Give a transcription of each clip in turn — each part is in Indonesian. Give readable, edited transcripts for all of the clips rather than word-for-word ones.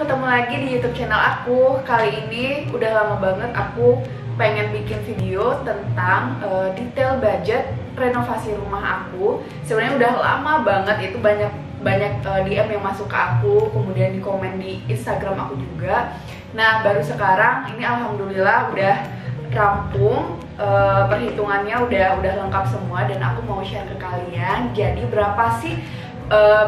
ketemu lagi di YouTube channel aku. Kali ini udah lama banget aku pengen bikin video tentang detail budget renovasi rumah aku. Sebenarnya udah lama banget, itu banyak DM yang masuk ke aku, kemudian di komen di Instagram aku juga. Nah, baru sekarang ini alhamdulillah udah rampung, perhitungannya udah lengkap semua dan aku mau share ke kalian. Jadi berapa sih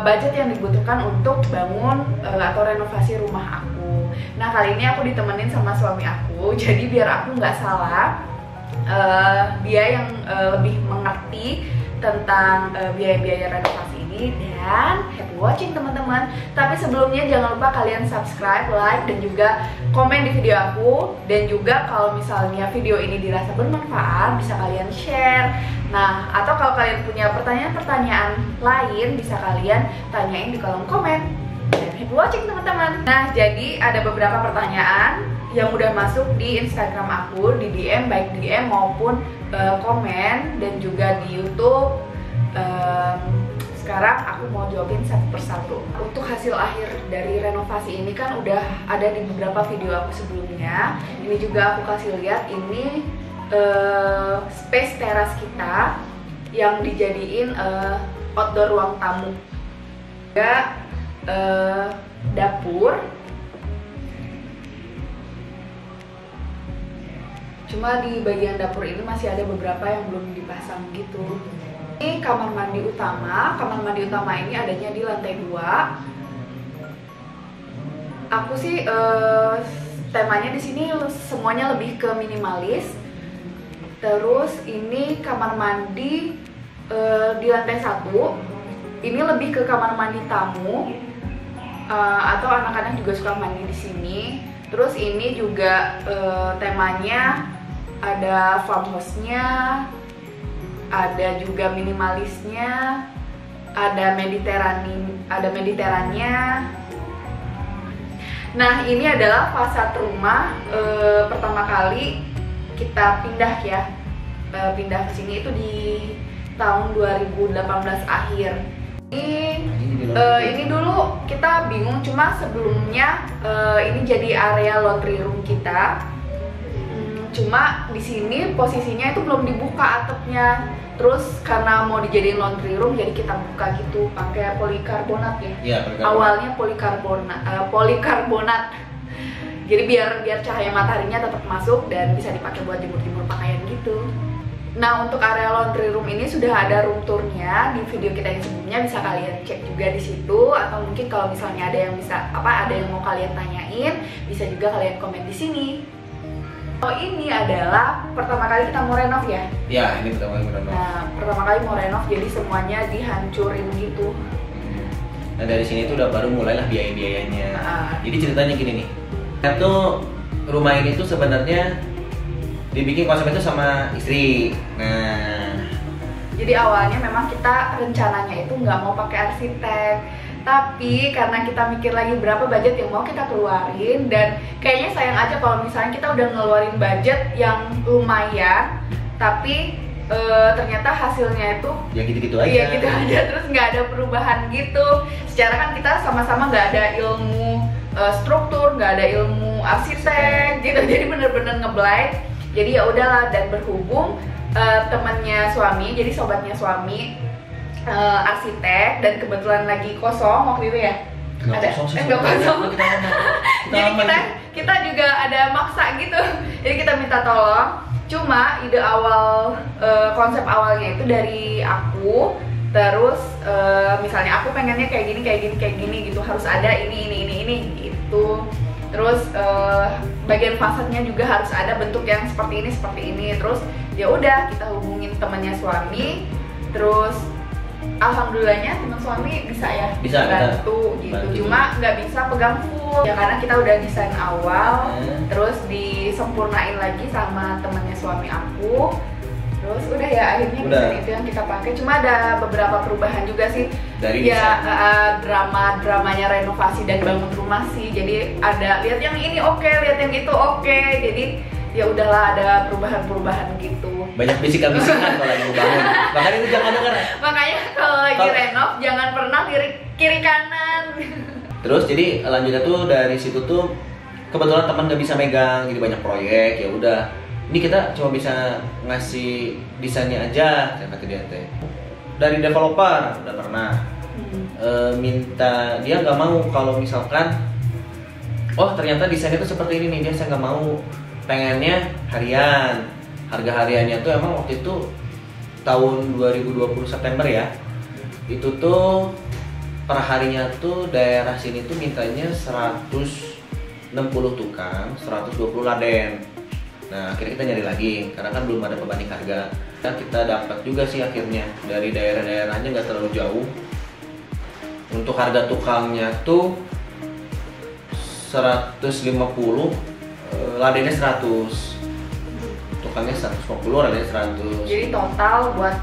budget yang dibutuhkan untuk bangun atau renovasi rumah aku. Nah, kali ini aku ditemenin sama suami aku, jadi biar aku nggak salah, dia yang lebih mengerti tentang biaya-biaya renovasi ini. Dan happy watching teman-teman. Tapi sebelumnya jangan lupa kalian subscribe, like, dan juga komen di video aku. Dan juga kalau misalnya video ini dirasa bermanfaat, bisa kalian share. Nah, atau kalau kalian punya pertanyaan-pertanyaan lain, bisa kalian tanyain di kolom komen. Dan happy watching teman-teman. Nah, jadi ada beberapa pertanyaan yang udah masuk di Instagram aku, di DM, baik DM maupun komen, dan juga di YouTube. Sekarang aku mau jawabin satu persatu. Untuk hasil akhir dari renovasi ini kan udah ada di beberapa video aku sebelumnya. Ini juga aku kasih lihat, ini space teras kita yang dijadiin outdoor ruang tamu. Juga dapur. Cuma di bagian dapur ini masih ada beberapa yang belum dipasang gitu. Ini kamar mandi utama. Kamar mandi utama ini adanya di lantai 2. Aku sih temanya di sini semuanya lebih ke minimalis. Terus ini kamar mandi di lantai 1. Ini lebih ke kamar mandi tamu, atau anak-anak juga suka mandi di sini. Terus ini juga temanya ada farmhouse-nya, ada juga minimalisnya, ada mediterannya. Nah, ini adalah fasad rumah pertama kali kita pindah ya, pindah ke sini itu di tahun 2018 akhir. Ini dulu kita bingung, cuma sebelumnya ini jadi area laundry room kita. Cuma di sini posisinya itu belum dibuka atapnya. Terus karena mau dijadiin laundry room, jadi kita buka gitu pakai polikarbonat ya. Iya, awalnya polikarbonat. Jadi biar cahaya mataharinya tetap masuk dan bisa dipakai buat jemur-jemur pakaian gitu. Nah, untuk area laundry room ini sudah ada room tournya di video kita yang sebelumnya, bisa kalian cek juga di situ. Atau mungkin kalau misalnya ada yang mau kalian tanyain, bisa juga kalian komen di sini. Kalau ini adalah pertama kali kita mau renov ya? Iya, ini pertama kali mau renov. Nah, pertama kali mau renov, jadi semuanya dihancurin gitu. Nah, dari sini tuh udah baru mulailah biaya-biayanya. Jadi ceritanya gini nih. Tuh rumah ini tuh sebenarnya dibikin konsep itu sama istri. Nah, jadi awalnya memang kita rencananya itu nggak mau pakai arsitek, tapi karena kita mikir lagi berapa budget yang mau kita keluarin, dan kayaknya sayang aja kalau misalnya kita udah ngeluarin budget yang lumayan, tapi ternyata hasilnya itu ya gitu-gitu aja. Iya gitu aja, terus nggak ada perubahan gitu. Secara kan kita sama-sama nggak ada ilmu struktur, nggak ada ilmu arsitek gitu, jadi bener-bener ngeblind. Jadi ya udahlah, dan berhubung temannya suami, jadi sobatnya suami arsitek, dan kebetulan lagi kosong waktu itu ya. Nggak kosong. Jadi kita juga ada maksa gitu. Jadi kita minta tolong. Cuma ide awal, konsep awalnya itu dari aku. Terus misalnya aku pengennya kayak gini gitu, harus ada ini gitu. Terus bagian fasadnya juga harus ada bentuk yang seperti ini. Terus ya udah, kita hubungin temannya suami. Terus alhamdulillahnya teman suami bisa bantu gitu. Cuma nggak bisa pegang full ya, karena kita udah desain awal. Terus disempurnain lagi sama temannya suami aku. Terus udah ya, akhirnya desain itu yang kita pakai. Cuma ada beberapa perubahan juga sih dari ya, dramanya renovasi dan bangun rumah sih. Jadi ada lihat yang ini oke, lihat yang itu oke. Jadi ya udahlah, ada perubahan-perubahan gitu. Banyak bisikan-bisikan kalau lagi mau bangun. Makanya itu jangan dengar. Makanya kalau lagi renov jangan pernah kiri kanan. Terus jadi lanjutnya tuh dari situ tuh kebetulan teman gak bisa megang, jadi banyak proyek, ya udah. Ini kita cuma bisa ngasih desainnya aja, kata dia teh. Dari developer udah pernah minta, dia nggak mau kalau misalkan, oh ternyata desainnya tuh seperti ini nih, dia saya nggak mau, pengennya harian. Harga hariannya tuh emang waktu itu tahun 2020 September ya, itu tuh per harinya tuh daerah sini tuh mintanya 160 tukang, 120 laden. Nah akhirnya kita nyari lagi karena kan belum ada pembanding harga. Dan kita dapat juga sih akhirnya dari daerah-daerahnya nggak terlalu jauh. Untuk harga tukangnya tuh 150, ladennya 100. Tukangnya 150, ladennya 100. Jadi total buat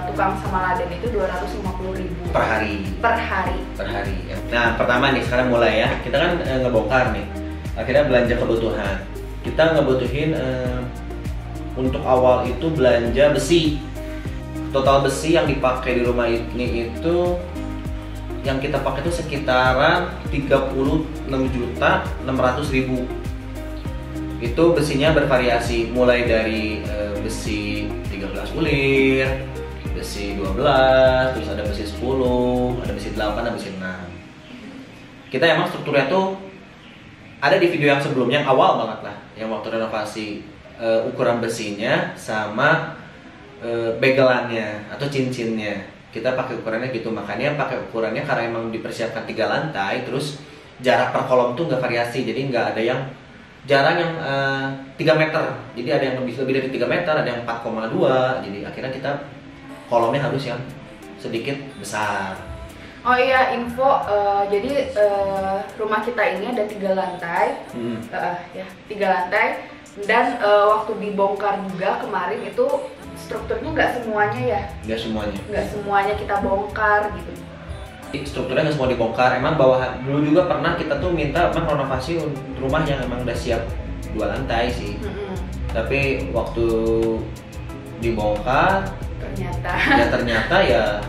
tukang sama laden itu 250.000 per hari. Per hari. Per hari. Ya. Nah pertama nih sekarang mulai ya, kita kan ngebongkar nih. Akhirnya belanja kebutuhan. Kita ngebutuhin untuk awal itu belanja besi. Total besi yang dipakai di rumah ini itu, yang kita pakai itu sekitaran 36.600.000. Itu besinya bervariasi, mulai dari besi 13 ulir, besi 12, terus ada besi 10, ada besi 8, ada besi 6. Kita emang strukturnya tuh ada di video yang sebelumnya, yang awal banget lah, yang waktu renovasi, ukuran besinya sama begelannya atau cincinnya. Kita pakai ukurannya gitu, makanya pakai ukurannya karena emang dipersiapkan 3 lantai, terus jarak per kolom tuh nggak variasi, jadi nggak ada yang jarang yang 3 meter, jadi ada yang lebih dari 3 meter, ada yang 4,2, jadi akhirnya kita kolomnya harus yang sedikit besar. Oh iya, info, jadi rumah kita ini ada 3 lantai, ya 3 lantai, dan waktu dibongkar juga kemarin itu strukturnya nggak semuanya ya? Nggak semuanya. Nggak semuanya kita bongkar gitu. Strukturnya nggak semua dibongkar, emang bawahan dulu juga pernah kita tuh minta emang renovasi rumah yang emang udah siap 2 lantai sih. Tapi waktu dibongkar ternyata ya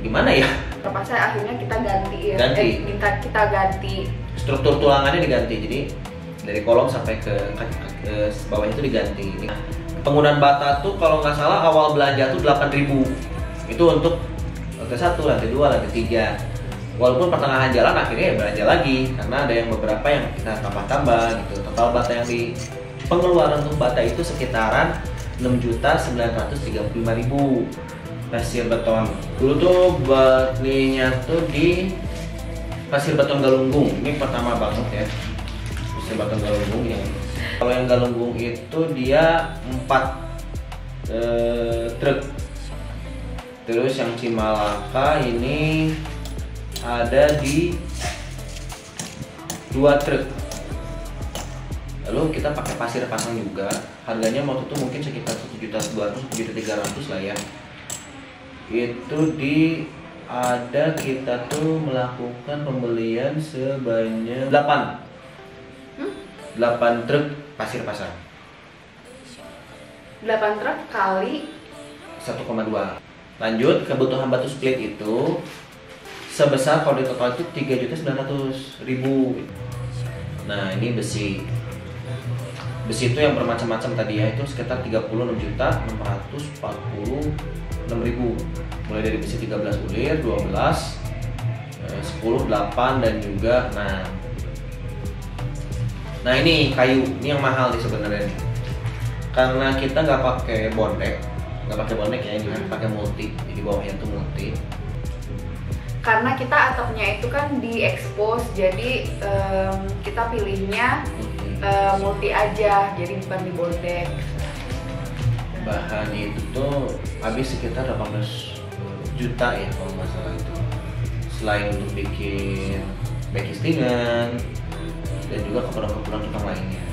gimana ya, terpaksa akhirnya kita ganti ya. Kita ganti struktur tulangannya, diganti, jadi dari kolom sampai ke bawahnya itu diganti. Penggunaan bata tuh kalau nggak salah awal belanja tuh 8.000, itu untuk lantai 1, lantai 2, lantai 3. Walaupun pertengahan jalan akhirnya ya belanja lagi, karena ada yang beberapa yang kita tambah-tambah gitu. Total bata yang di pengeluaran untuk bata itu sekitaran 6.935.000. Pasir beton dulu tuh belinya tuh di Pasir Beton Galunggung, ini pertama banget ya. Pasir Beton Galunggung, yang kalau yang Galunggung itu dia 4 truk. Terus yang Cimalaka ini ada di 2 truk. Lalu kita pakai pasir pasang juga. Harganya waktu itu mungkin sekitar 1.200.000, 1.300.000 lah ya. Itu ada kita tuh melakukan pembelian sebanyak 8 truk pasir pasang. 8 truk kali 1,2. Lanjut, kebutuhan batu split itu sebesar, kalau di total itu 3.900.000. Nah ini besi itu yang bermacam-macam tadi ya, itu sekitar 36.646.000. Mulai dari besi 13 ulir, 12, 10, 8 dan juga 6. Nah ini kayu, ini yang mahal nih sebenarnya nih. Karena kita nggak pakai bondek ya, ini pakai multi, jadi bawahnya tuh multi. Karena kita atapnya itu kan diekspos, jadi kita pilihnya multi aja, jadi bukan di bondek. Bahan itu tuh habis sekitar 18 juta ya kalau nggak salah itu. Selain untuk bikin backcastingan dan juga keperluan tukang lainnya.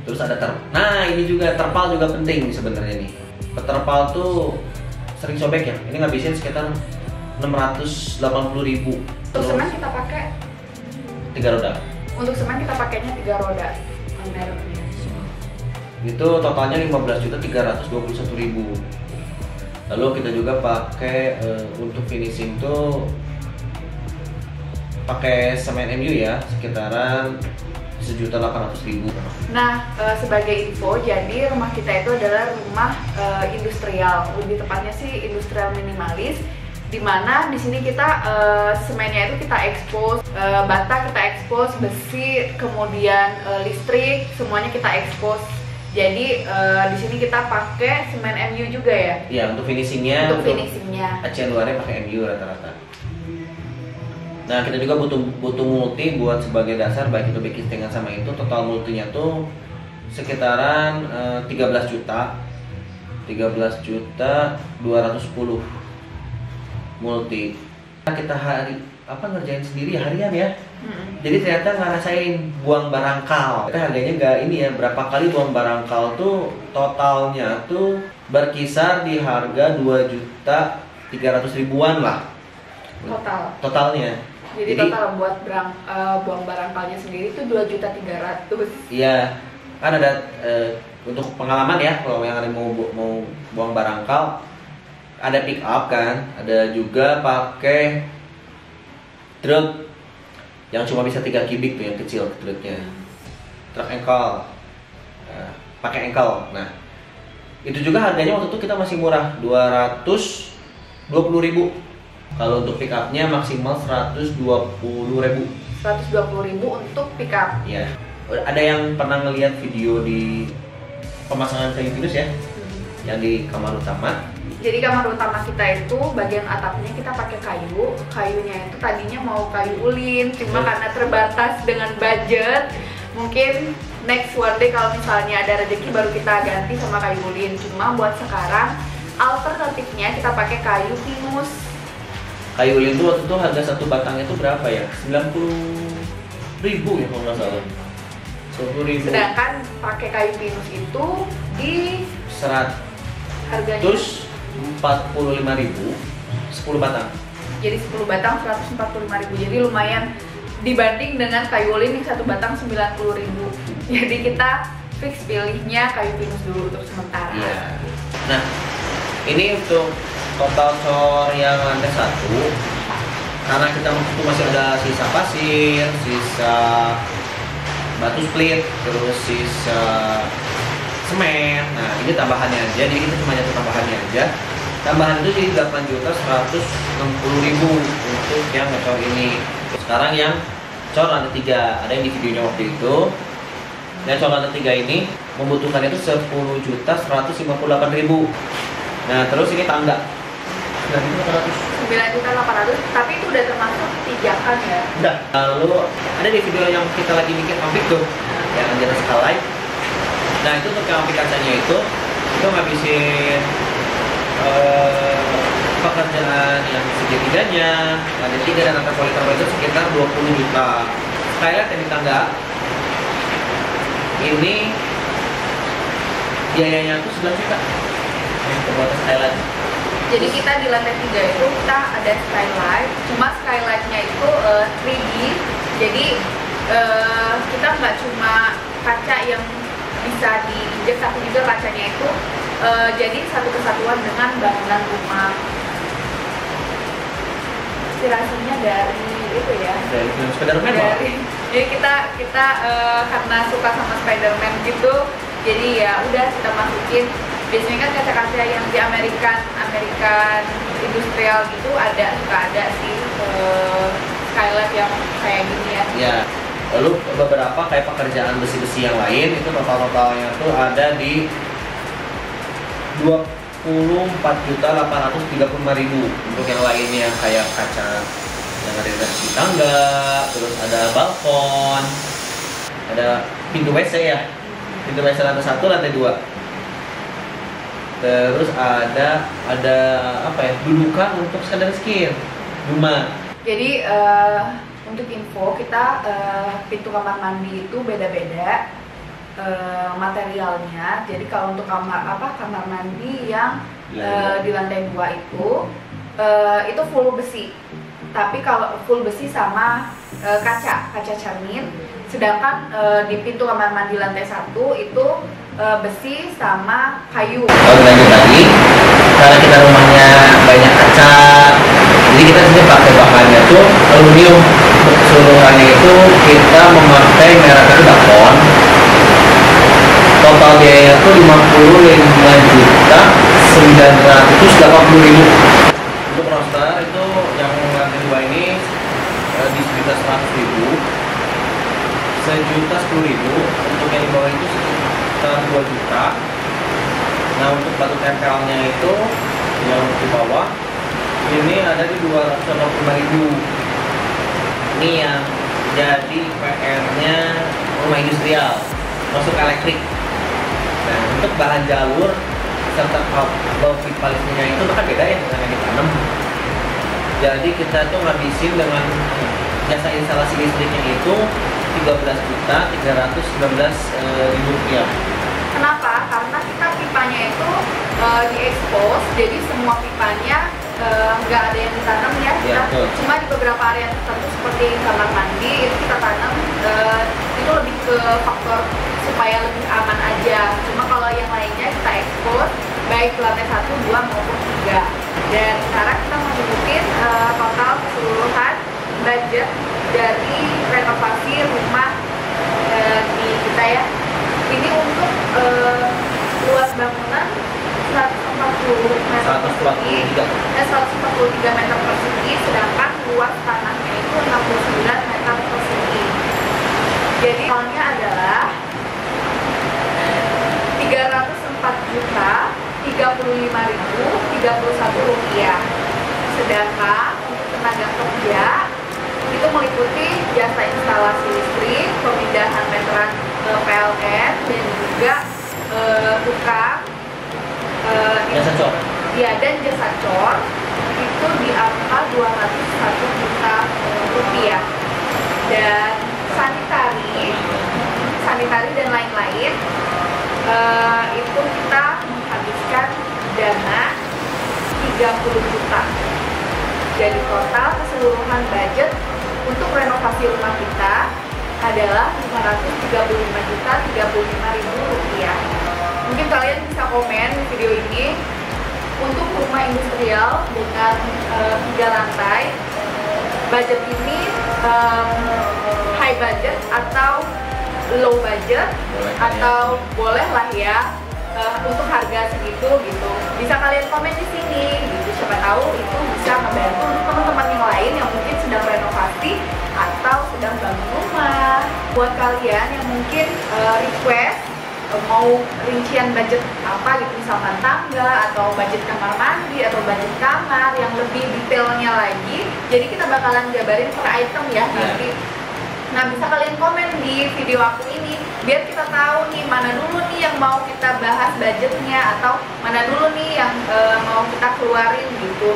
Terus ada nah ini juga terpal juga penting sebenarnya nih. Terpal tuh sering sobek ya. Ini ngabisin sekitar 680.000. Untuk semen kita pakai 3 roda. Untuk semen kita pakainya 3 roda mereknya. Itu totalnya 15.321.000. Lalu kita juga pakai untuk finishing tuh pakai semen MU ya, sekitaran 1.800.000. Nah, sebagai info, jadi rumah kita itu adalah rumah industrial, lebih tepatnya sih industrial minimalis, dimana di sini kita semennya itu kita expose, bata kita expose, besi, kemudian listrik, semuanya kita expose. Jadi di sini kita pakai semen MU juga ya? Iya, untuk finishingnya. Untuk finishingnya. Acian luarnya pakai MU rata-rata. Nah, kita juga butuh multi buat sebagai dasar, baik itu backing stand sama itu. Total multinya tuh sekitaran 13 juta 210 multi. Kita ngerjain sendiri harian ya. Jadi ternyata ngerasain buang barangkal. Kita harganya nggak ini ya, berapa kali buang barangkal tuh totalnya tuh berkisar di harga 2.300.000-an lah. Totalnya. Jadi total buat buang barangkalnya sendiri itu 2.300.000. Iya, kan ada untuk pengalaman ya, kalau yang ada mau buang barangkal, ada pick up kan, ada juga pakai truk yang cuma bisa 3 kubik tuh, yang kecil truknya, truk engkol, pakai engkol. Nah, itu juga harganya waktu itu kita masih murah, 220.000. Kalau untuk pick up-nya maksimal 120.000. 120.000 untuk pick up. Iya. Ada yang pernah ngelihat video di pemasangan kayu pinus ya? Yang di kamar utama. Jadi kamar utama kita itu bagian atapnya kita pakai kayu. Kayunya itu tadinya mau kayu ulin, cuma karena terbatas dengan budget, mungkin next one day kalau misalnya ada rezeki baru kita ganti sama kayu ulin. Cuma buat sekarang alternatifnya kita pakai kayu pinus. Kayu ulin tuh waktu itu harga satu batangnya itu berapa ya? 90.000 ya kalau nggak salah. 90.000. Sedangkan pakai kayu pinus itu di harganya 145.000 10 batang. Jadi 10 batang 145.000. Jadi lumayan dibanding dengan kayu ulin yang satu batang 90.000. Jadi kita fix pilihnya kayu pinus dulu untuk sementara. Iya. Nah, ini untuk total cor yang lantai 1, karena kita masih ada sisa pasir, sisa batu split, terus sisa semen. Nah, ini tambahannya aja, jadi kita cuma nyatu tambahannya aja. Tambahan itu jadi 8.160.000 untuk yang ngecor ini. Sekarang yang cor lantai 3, ada yang di videonya waktu itu. Yang cor lantai 3 ini membutuhkan itu 10.158.000. Nah, terus ini tangga 9.800.000, tapi itu udah termasuk pijakan ya? Udah. Lalu ada di video yang kita lagi bikin ampik tuh, yang anjana skylight. Nah, itu untuk yang ampik kacanya itu ngabisin pekerjaan yang segitiganya, lantai 3 dan lantai polikarbo itu sekitar 20 juta. Skylight yang di tangga ini biayanya tuh 11 juta untuk buat skylight. Jadi kita di lantai 3 itu kita ada skylight, cuma skylightnya itu 3D. Jadi kita nggak cuma kaca yang bisa diinjek, tapi juga kacanya itu jadi satu kesatuan dengan bangunan rumah. Inspirasinya dari itu ya. Dari film Spider-Man. Jadi kita karena suka sama Spider-Man gitu, jadi ya udah kita masukin. Biasanya kan kaca-kaca yang di American industrial gitu suka ada sih skylight yang kayak gini ya. Iya. Lalu beberapa kayak pekerjaan besi-besi yang lain itu totalnya tuh ada di 24.835.000 untuk yang lainnya, kayak kaca yang ada di tangga, terus ada balkon, ada pintu WC ya, pintu WC lantai 1, lantai 2. Terus ada apa ya, dudukan untuk standar skin rumah. Jadi untuk info kita pintu kamar mandi itu beda-beda materialnya. Jadi kalau untuk kamar mandi yang di lantai 2 itu full besi. Tapi kalau full besi sama kaca cermin. Sedangkan di pintu kamar mandi lantai 1 itu besi sama kayu. Lanjut lagi, karena kita rumahnya banyak kaca, Jadi kita sini pakai bahannya tuh aluminium. Untuk keseluruhannya itu kita memakai merek itu Dacon. Total biaya itu 55.980.000. Untuk roster itu yang lantai 2 ini di sekitar 100.000, 1.010.000. Untuk yang di bawah itu sekitar 2 juta. Nah untuk batu tempelnya itu yang di bawah ini ada di 285.000. Ini yang jadi PR-nya rumah industrial masuk elektrik. Nah untuk bahan jalur serta kabel pipa listriknya itu kan beda ya dengan yang ditanam. Jadi kita tuh ngabisin dengan jasa instalasi listriknya itu 13.319.000 rupiah. Kenapa? Karena kita pipanya itu diekspos, jadi semua pipanya nggak ada yang ditanam ya. Ya, cuma di beberapa area tertentu seperti kamar mandi itu kita tanam, itu lebih ke faktor supaya lebih aman aja. Cuma kalau yang lainnya kita ekspos baik lantai 1, 2 maupun 3. Dan sekarang kita mau nyebutin total keseluruhan budget dari renovasi rumah di kita ya. Ini untuk luas bangunan 143 meter persegi, sedangkan luas tanahnya itu 69 meter persegi. Jadi totalnya adalah 304.035.031 rupiah. Sedangkan untuk tenaga kerja itu meliputi jasa instalasi listrik, pemindahan meteran PLN, dan juga tukang Jasa cor. Ya, dan jasa cor itu di angka 201 juta rupiah. Dan sanitari dan lain-lain itu kita menghabiskan dana 30 juta. Jadi total keseluruhan budget untuk renovasi rumah kita adalah 535.035.000 rupiah. Mungkin kalian bisa komen di video ini untuk rumah industrial dengan 3 lantai, budget ini high budget atau low budget, atau boleh lah ya untuk harga segitu gitu. Bisa kalian komen di sini gitu, siapa tahu itu bisa membantu untuk teman-teman yang lain yang mungkin sedang renovasi atau sedang bangun rumah. Buat kalian yang mungkin request mau rincian budget apa gitu, misalkan tangga atau budget kamar mandi atau budget kamar yang lebih detailnya lagi, jadi kita bakalan jabarin per item ya nanti. Nah, bisa kalian komen di video aku ini biar kita tahu nih mana dulu nih yang mau kita bahas budgetnya, atau mana dulu nih yang mau kita keluarin gitu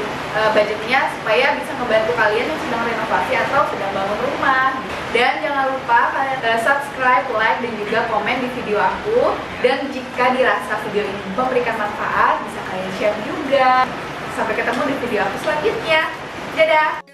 budgetnya, supaya bisa ngebantu kalian yang sedang renovasi atau sedang bangun rumah. Dan jangan lupa kalian subscribe, like, dan juga komen di video aku. Dan jika dirasa video ini memberikan manfaat, bisa kalian share juga. Sampai ketemu di video aku selanjutnya. Dadah!